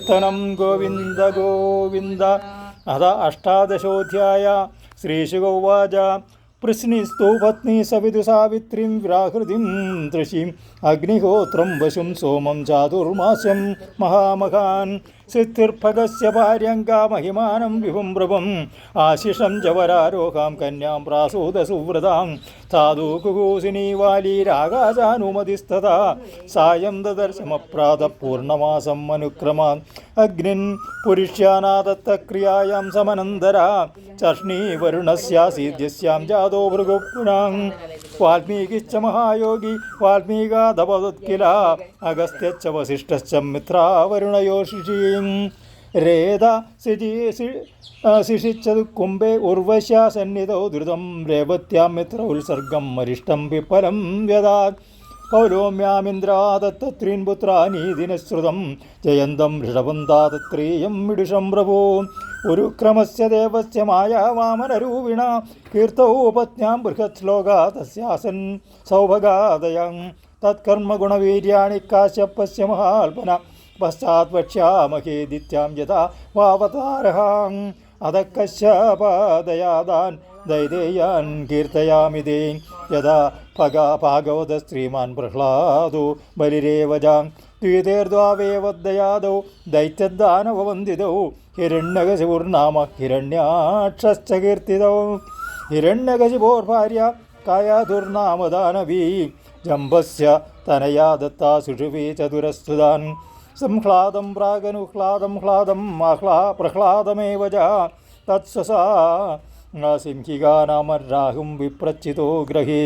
कीर्तनं गोविन्द गोविन्द। अथ अष्टादशोऽध्याय। श्रीशुगोवाच पृश्निस्तु पत्नी सवितु सावित्रीं व्याहृतिं तृषीम् अग्निहोत्रं वशुं सोमं चातुर्मास्यं महामहान् सिद्धिर्भगस्य भार्यङ्गा महिमानं विभुं प्रभुम् आशिषं जवरारोहां कन्यां प्रासूदसुव्रतां साधु कुकूसिनी वालीरागाजानुमतिस्तथा सायं ददर्शमप्रातः पूर्णमासम् अनुक्रमान् अग्निन् पुरुष्यानादत्तक्रियायां समनन्दरा चर्ष्णी वरुणस्यासीद्यस्यां जातो भृगुपुणां वाल्मीकिश्च महायोगी वाल्मीकादपदत् किल अगस्त्यश्च वसिष्ठश्च मित्रा वरुणयोषिषीं रेद शिशिच्छतु कुम्भे उर्वश्या सन्निधौ द्रुतं रेवत्यां मित्र उत्सर्गं मरिष्टं पिप्पलं व्यदात् पौलोम्यामिन्द्रादत्तत्रीन् पुत्रानि दिनश्रुतं जयन्तं ऋषभन्तादत्रेयं विदुषं प्रभो उरुक्रमस्य देवस्य माया वामनरूपिणा कीर्तौ पत्न्यां बृहच्छ्लोका तस्यासन् सौभगादयं तत्कर्मगुणवीर्याणि काश्यपस्य महाल्पना पश्चात् वक्ष्यामहे दित्यां यथा वावतारहां अधः कश्यपादयादान् दैदेयान् कीर्तयामि ते यदा भागवतस्त्रीमान् प्रह्लादो बलिरेवजां द्वितेर्द्वावेवद्दयादौ दैत्यदानववन्दितौ हिरण्यकशिपुर्नाम हिरण्याक्षश्च कीर्तितौ हिरण्यकशिपोर्भार्या कायाधुर्नाम दानवी जम्बस्य तनया दत्ता सुषुवे चतुरस्तुतान् संह्लादं प्रागनुह्लादं ह्लादं प्रह्लादमेव च तत्ससा सिंहिका नाम राहुं विप्रचितो ग्रहे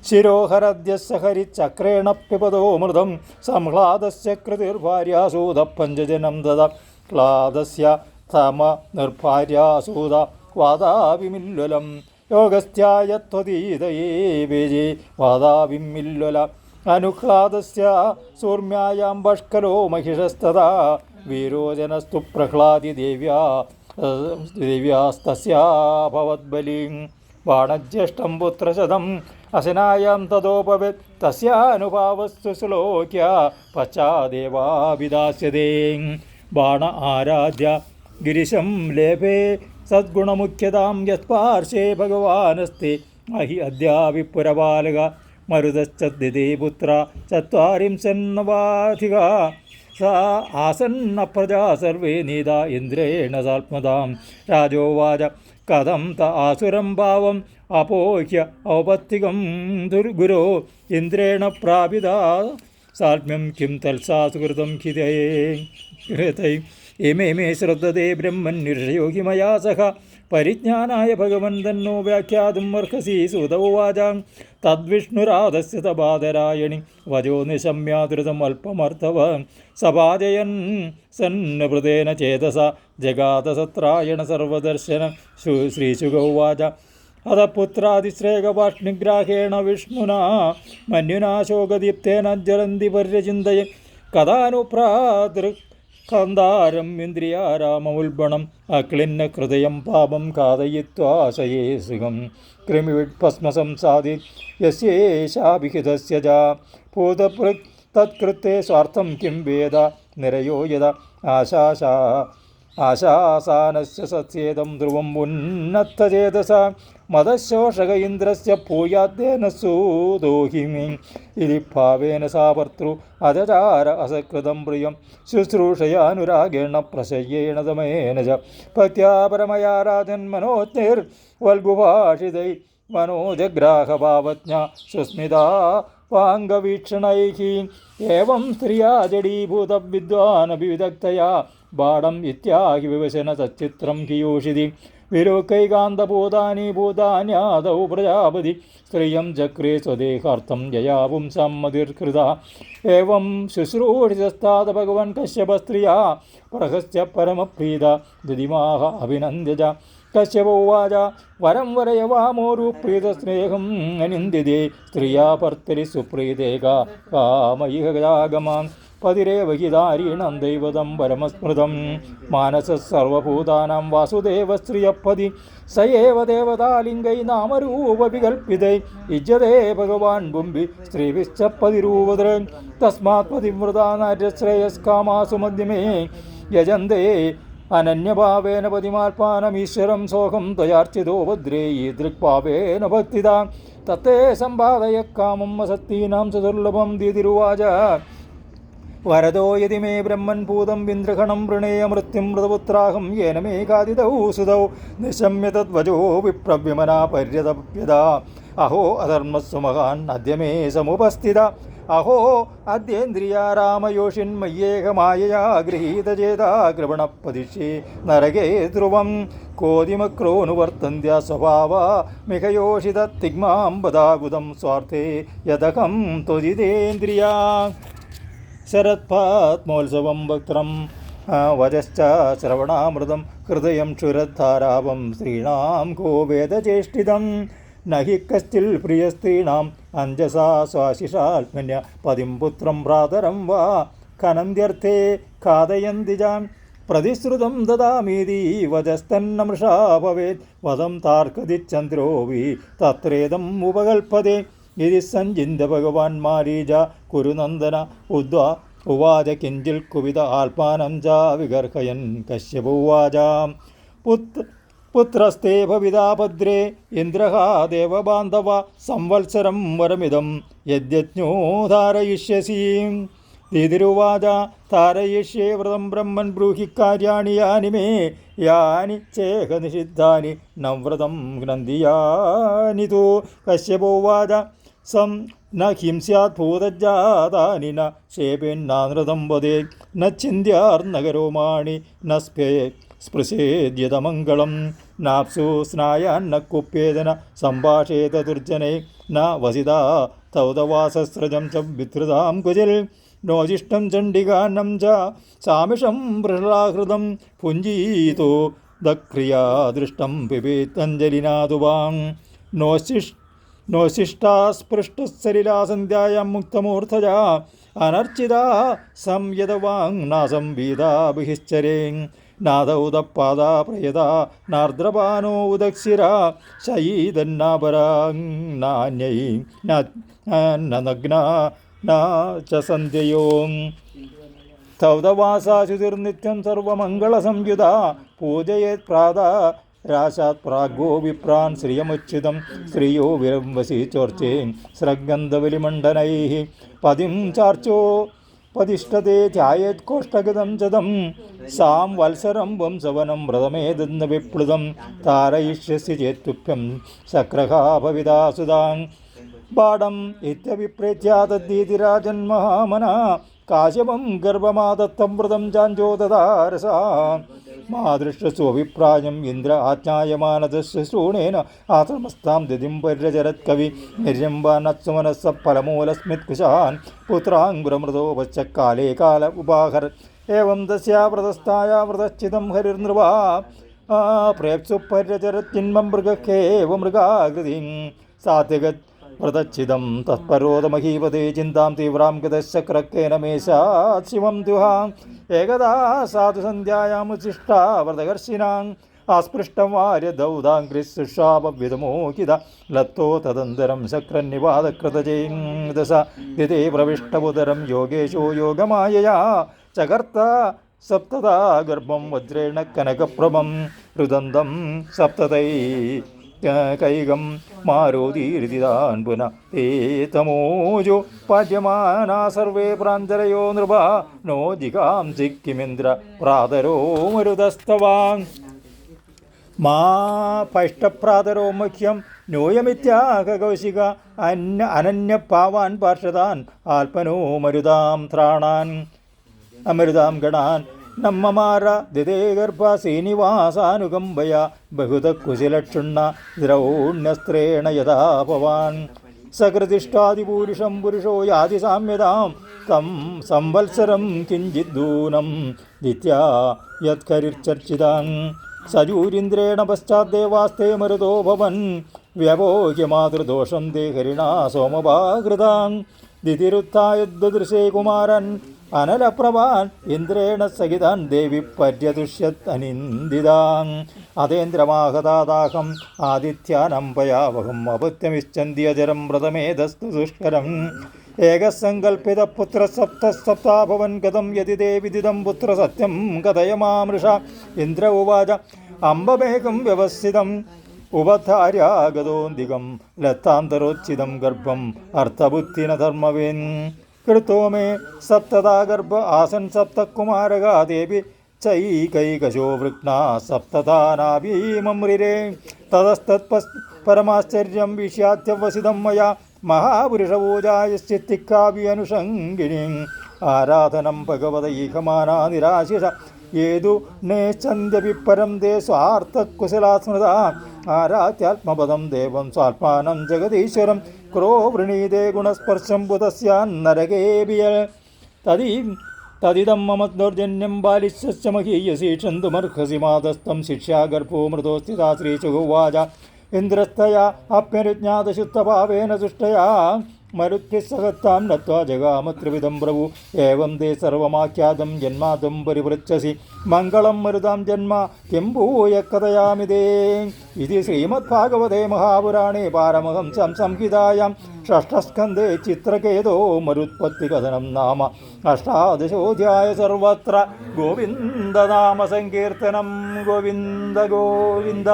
शिरोहरद्यस्य हरिचक्रेण पिबतो मृदं संह्लादस्य कृतिर्भार्यासूदः पञ्चजनं दद ह्लादस्य तम निर्भार्यासूद वादाविमिल्वलं योगस्त्यायत्वतीदये वेजे वादाविमिल्वल अनुह्लादस्य सूर्म्यायां बष्कलो महिषस्तदा वीरोजनस्तु प्रह्लादि देव्यास्तस्या भवद्बलिं बाणज्येष्ठं पुत्रशतम् असनायां तदोपवेत् तस्यानुभावस्तु श्लोक्या पश्चादेवाभिधास्यते बाण आराध्य गिरिशं लेभे सद्गुणमुख्यतां यत्पार्श्वे भगवानस्ते अहि अद्याविपुरबालक मरुदश्च दिदे पुत्रा चत्वारिंशन्नवाधिका सा आसन्न प्रजा सर्वे नीता इन्द्रेण साल्पदां राजोवाच कथं त आसुरं भावम् अपोह्य औपत्तिकं दुर्गुरो इन्द्रेण प्रापिता साल्म्यं किं तल्सा सुकृतं हितै इमे मे श्रद्धते ब्रह्मन्निर्षयो हि मया सह परिज्ञानाय भगवन् तन्नो व्याख्यातुं अर्हसि सुत उवाच तद्विष्णुराधस्य तबादरायणि वजो निशम्यादृतमल्पमर्थवन् सपादयन् सन्नभृतेन चेतसा जगातसत्रायण सर्वदर्शन श्रीशुक उवाच अथ पुत्रादिश्रेयवाष्णिग्राहेण विष्णुना मन्युना शोकदीप्तेन ज्वलन्ति पर्यचिन्तये कदानुप्रादृक्कन्दारम् इन्द्रियाराममुल्बणम् अक्लिन्नहृदयं पापं खादयित्वा शये सुखं कृमिविट्भस्मसंसादि यस्येषाभिहितस्य च भूतपृक् तत्कृते स्वार्थं किं वेद निरयो यदा आशासानस्य सत्सेदं ध्रुवम् उन्नतचेतसा मदशोषक इन्द्रस्य भूयाद्येन सुदोहिमि इति भावेन सा भर्तृ अजचार असकृतं प्रियं शुश्रूषयानुरागेण प्रशय्येण दमयेन च भक्त्या परमया राजन्मनोज्ञैर्वल्गुभाषितैः मनोजग्राहभावज्ञा सुस्मिता वाङ्गवीक्षणैः एवं स्त्रिया जडीभूतविद्वान् विविधक्तया बाणम् इत्याहि विवशन तच्चित्रं कियोषिति विलोकैकान्तभूतानि भूतान्यादौ प्रजापति स्त्रियं चक्रे स्वदेहार्थं यया पुंसां मतिर्कृता एवं शुश्रूषितस्तात् भगवन् कश्यपस्त्रिया प्रहस्य परमप्रीता दिदिमाः अभिनन्द्य च कश्यप उवाच वरं वरय वामोरुप्रीतस्नेहम् अनिन्दिते स्त्रिया भर्तरि सुप्रीते कामयिह जागमान् पतिरेव हि दारीणं दैवतं परमस्मृतं मानसः सर्वभूतानां वासुदेव स्त्रियपदि स एव देवतालिङ्गै नामरूपविकल्पितै युज्यते भगवान् बुम्बि स्त्रीभिश्च पतिरूपधृ तस्मात् पतिव्रता नार्यश्रेयस्कामासु मध्यमे യജന്തേ അനന്യഭാവേന പതിമാൽപാനമീശ്വരം സോഹം ത്വയാർച്ചിതോ ഭദ്രേയി ദൃക്ഭാവേന ഭക്തിത തത്തേ സമ്പാദയ കാമം അസത്തീനാം സുദുർലഭം ദീതിരുവാച വരദോ യതി മേ ബ്രഹ്മൻ പൂതം ഇന്ദ്രഗണം വൃണേയ മൃത്യും മൃതപുത്രാഹം യേന മേ കാതിതൗ സുതൗ നിശമ്യ തദ്വജോ വിപ്രവ്യമനാ പര്യതപ്യത അഹോ അധർമ്മസ്വ മഹാൻ അദ്യ മേ സമുപസ്ഥിത അഹോ അദ്യേന്ദ്രിയാരാമയോഷിന്മയ്യേകമായയാ ഗൃഹീതചേതാ കൃപണപ്പതിഷ്യേ നരകേ ധ്രുവം കോതിമക്രോനുവർത്തന്ത്യ സ്വഭാവ മികയോഷിത തിഗ്മാം ബദാഗുദം സ്വാർത്ഥേ യദകം ത്വജിതേന്ദ്രിയാ ശരത്പാത്മോത്സവം വക്ത്രം വചശ്ച ശ്രവണാമൃതം ഹൃദയം ക്ഷുരദ്ധാരാവം സ്ത്രീണാം കോ വേദചേഷ്ടിതം നഹി കശ്ചിൽ പ്രിയസ്ത്രീണാം അഞ്ജസാ സ്വാശിഷാത്മന്യ പതിം പുത്രം ഭ്രാതരം വാ ഖനന്ത്യർത്ഥേ ഖാദയന്തിജാം പ്രതിശ്രുതം ദദാമീതി വചസ്തന്നമൃഷാ ഭവേത് വദം താർക്കതിച്ചന്ദ്രോ വി തത്രേദം ഉപകൽപ്പതേ ഇതി സഞ്ചിന്യ ഭഗവാൻ മാരീജ കുരുനന്ദന ഉവാച കിഞ്ചിൽ കുവിത ആൽപാനം ച വിഗർഹയൻ കശ്യപുവാച പുത്രസ്തേ ഭവിതാ ഭദ്രേ ഇന്ദ്രഃ ദേവബാന്ധവ സംവത്സരം വരമിദം യജ്ഞോ ധാരയിഷ്യസി ദിതിരുവാച താരയിഷ്യേ വ്രതം ബ്രഹ്മൻ ബ്രൂഹി കാര്യാണി യാനി മേ യാനി ചേഹ നിഷിദ്ധാനി നവ്രതം ഗ്രന്ഥിയാനി തു കശ്യപോവാച സം ന ഹിംസ്യാത് ഭൂതജാതാനി ന ശേപേന്നാനൃതം വദേത് ന ചിന്ത്യാർനഗരോമാണി ന സ്പൃശേദ്യതമംഗളം നാപ്സു സ്നായാന്ന കുപ്യേദന സംഭാഷേത ദുർജനൈ ന വസിതാ തൗതവാസസ്രജം ച വിധൃതാം കുജിൽ നോജിഷ്ടം ചണ്ഡികാന്നം ച സാമിഷം വൃഷളാഹൃതം പുഞ്ജീതോ ദക്രിയാ ദൃഷ്ടം പിബേത്തഞ്ജലിനാതുവാം നോശിഷ്ടാസ്പൃഷ്ടസലിലാസന്ധ്യായാം മുക്തമൂർധജാ അനർച്ചിതാ സംയതവാങ് നാസം വീതാ ബഹിശ്ചരേങ് നാദൗദപാദാ പ്രയതാ നാർദ്രപാനോ ഉദക്ഷിര ശയീതന്നാപരാങ് നാന്യൈ നഗ്നാ ച സന്ധ്യയോങ് തൗദവാസാശുതിർനിത്യം സർവമംഗളസംയുത പൂജയേത് പ്രാതാ രാശാത് പ്രാഗോ വിപ്രാൻ ശ്രിയമുച്ഛിതം ശ്രിയോ വിരംവസി ചോർച്ചേ സ്രഗന്ധവലിമണ്ഡനൈ പതിം ചാർച്ചോ പതിഷ്ഠത്തെ ധ്യായേത് കോഷ്ടഗതം ചതം സാം വത്സരം വംസവനം വ്രതമേതെന്ന വിപ്ലുതം താരയിഷ്യസി ചേത്തുഭ്യം ശക്രഹാ ഭവിതാ സുതാങ് ബാഡം ഇത്യഭിപ്രേത്യാതദ്ദീതിരാജൻ മഹാമന കാശ്യപം ഗർഭമാദത്തം വ്രതം ചാഞ്ചോദതാരസ മാതൃഷ്ടസ്വഭിപ്രായം ഇന്ദ്ര ആജ്ഞായമാനദശ്രൂണേന ആശ്രമസ്ഥാം ദിതിം പര്യചരത്കവി നിര്യംബാനത്സുമനസ്സ ഫലമൂലസ്മിത്കുശാൻ പുത്രാങ്കുരമൃതോ വച്ചക്കാലേ കാല ഉപാഹർ ഏവം തസ്യാ വ്രതസ്ഥായ വ്രതശ്ചിതം ഹരിർനൃവാ പ്രേപ്സു പര്യചരത്തിന്മം മൃഗേവ മൃഗാകൃതി സാത്വികത് വ്രതച്ഛിതം തത്പരോദമഹീപതേ ചിന്താം തീവ്രാം ഗതശക്രക്കേന മേശാത് ശിവം ദ്യുഹാം ഏകദാ സാധുസന്ധ്യായാമുച്ഛിഷ്ടാ വ്രതകർഷിനാം ആസ്പൃഷ്ടം വാര്യദൗദാംഘ്രിശുഷാപവിധമോഹിത ലത്തോ തദന്തരം ശക്രന്നിവാദകൃതചേദസ ദിതേ പ്രവിഷ്ടബുധരം യോഗേശോ യോഗമായയാ ചകർത്ത സപ്തദാ ഗർഭം വജ്രേണ കനകപ്രഭം രുദന്തം സപ്തതൈ കൈകം മാരോദീരിതാൻ പുന തേ തമോജോ പാദ്യമാനാ സർവേ പ്രാന്തരയോ നൃപ നോ ജികാം സിക്കിമിന്ദ്ര പ്രാതരോ മരുതസ്തവാൻ മാ പൈഷ്ടപ്രാതരോ മുഖ്യം നോയമിത്യാകൗശിക അനന്യപാവാൻ പാർഷദാൻ ആൽപനോ മരുതാം ത്രാണാൻ അമരുതാം ഗണാൻ നമ്മമാര ദിതേ ഗർഭ ശ്രീനിവാസാനുകമ്പയ ബഹുത കുശലക്ഷുണ്ണ ദ്രൗണ്യസ്ത്രേണ യഥാ ഭവാൻ സകൃതിഷ്ഠാതിപൂരുഷം പുരുഷോ യാതി സാമ്യതാം തം സംവത്സരം കിഞ്ചിദ്ദൂനം ദിത്യാ യത്കരിർച്ചർച്ചിതാം സജൂരിന്ദ്രേണ പശ്ചാദ്ദേവാസ്തേ മരുതോ ഭവൻ വ്യവോഹ്യ മാതൃദോഷം തേ ഹരിണാ സോമഭാകൃതാം ദിതിരുത്തായുദ്ധദൃശേ കുമാരൻ അനലപ്രഭാൻ ഇന്ദ്രേണ സഹിതാൻ ദേവി പര്യതുഷ്യത് അനിന്ദിതാം അതേന്ദ്രമാഹതാദാഹം ആദിത്യാനംപയാവഹം അപത്യമിശ്ചന്തിയചരം വ്രതമേതസ്തു ദുഷ്കരം ഏകസങ്കൽപ്പിത പുത്ര സപ്തസപ്താഭവൻ ഗതം യതി തേ വിദിതം പുത്ര സത്യം കഥയമാമൃഷ ഇന്ദ്ര ഉവാച അംബമേകം വ്യവസ്ഥിതം ഉപധാര്യാഗതോന്തികം ലത്താന്തരോച്ചിതം ഗർഭം അർത്ഥബുദ്ധിന ധർമ്മവേൻ കൃത്തോ മേ സപ്തതാ ഗർഭ ആസൻ സപ്തകുമാരകാ ദേവി ചൈകൈകശോ വൃക്ണ സപ്തതാനാഭീമമൃരേ തതസ്തത് പരമാശ്ചര്യം വിഷ്യാത്യവസിതം മയാ മഹാപുരുഷപൂജായശ്ചിത്തിക്കാവ്യനുഷംഗിനി ആരാധനം ഭഗവതൈകമാനാ നിരാശിഷ ഏതു നേച്ഛന്ത്യവിപ്പരം ദേ സ്വാർത്ഥകുശലാസ്മൃത ആരാത്യാത്മപദം ദേവം സ്വാത്മാനം ജഗദീശ്വരം ക്രോ വൃണീതേ ഗുണസ്പർശം ബുധസ്യാന്നരകേബിയൽ തദിദം മമ ദൗർജന്യം ബാലിശ്ച മഹീയസി ക്ഷന്തുമർഹസി മാതസ്തം ശിക്ഷ്യാഗർഭോ മൃതോസ്ഥിതാ ശ്രീചുഗുവാച ഇന്ദ്രസ്തയാ അപ്യനുജ്ഞാതശുദ്ധഭാവേന തുഷ്ടയാ മരുത്യസഹത്താം നത്വാ ജഗാമ ത്രിവിധം പ്രഭു ഏവം തേ സർവമാഖ്യാതം ജന്മാതും പരിവൃച്ഛസി മംഗളം മരുതാം ജന്മ കിം ഭൂയ കഥയാമി തേ ഇതി ശ്രീമദ്ഭാഗവതേ മഹാപുരാണേ പാരമഹംസം സംഹിതായാം ഷഷ്ഠസ്കന്ധേ ചിത്രകേതോ മരുത്പത്തികഥനം നാമ അഷ്ടാദശോധ്യായ സർവത്ര ഗോവിന്ദനാമ സങ്കീർത്തനം ഗോവിന്ദ ഗോവിന്ദ.